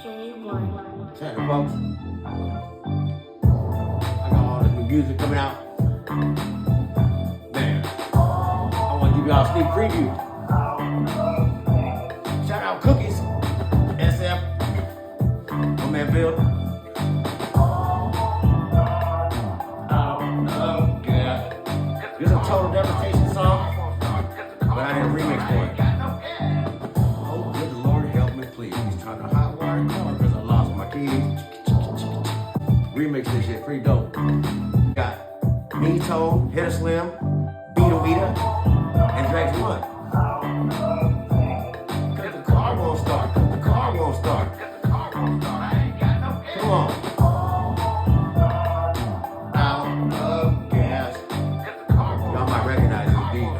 Check the folks. I got all this new music coming out. Man, I want to give y'all a sneak preview. Shout out Cookies, SF, my man Bill. This is a Total Devastation song, but I did a remix for it. Oh, good Lord, help me please. He's trying to hot wire car because I lost my keys. Remix this shit, pretty dope. Got Me Tone, Hit a Slim, Beat a Weeda, and Drags 1. Cause the car won't start, cause the car won't start. I ain't got no gas. Come on. Out of gas. Y'all might recognize this beat,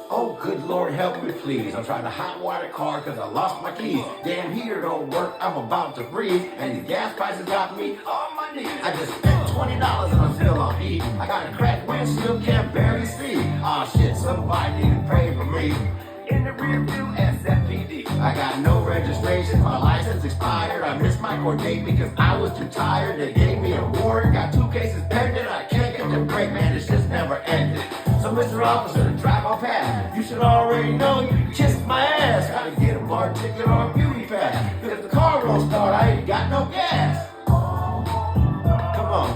Oh, good Lord, help me please. I'm trying to hotwire the car cause I lost my keys. Damn heater don't work, I'm about to freeze. And the gas prices got me on my knees. I just spent $20 and I'm still on E. I got a cracked windshield, can't barely see. Aw shit, somebody need to pray for me. In the rear view, SFPD. I got no registration, my license expired. I missed my court date because I was too tired. They gave me a warrant, got 2 cases pending. I can't get the break, man, it's just never ended. So Mr. Officer, drive on past. You should already know you can kiss my ass. Gotta get a bar ticket or a beauty pass. Cause the car won't start, I ain't got no gas. Come on,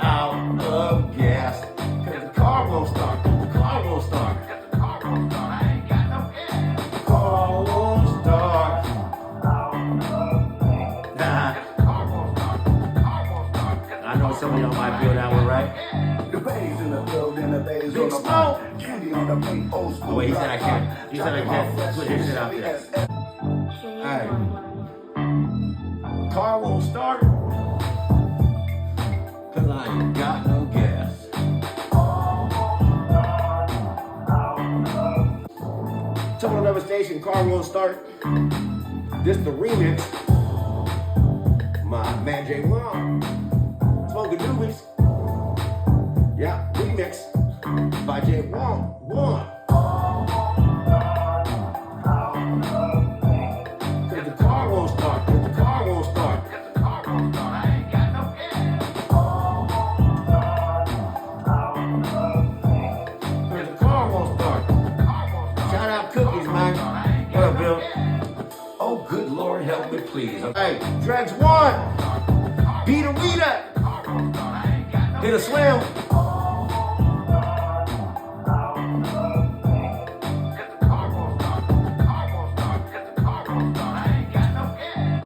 out of gas. Cause the car won't start, cause the car won't start. Cause the car won't start, I ain't got no gas. The car won't start. Nah. I know some of y'all might feel that one, right? The bays in the building, the bays Big on the Smoke. candy on the plate, old school. Oh wait, he said I can't. He said I can't put his shit out there. Alright. Car won't start. Cause I ain't got no gas. Total Devastation, car won't start. This the remix. My man J. Wong. Smoking doobies. Yeah, remix by J. Wong. Cause the car won't start, cause the car won't start. Cause the car won't start, I ain't got no gas. Cause the car won't start. Shout out Cookies, man. What up, Bill? Oh, good Lord, help me please. Hey, Drags 1. Beat a Weeda. Hit a Slim.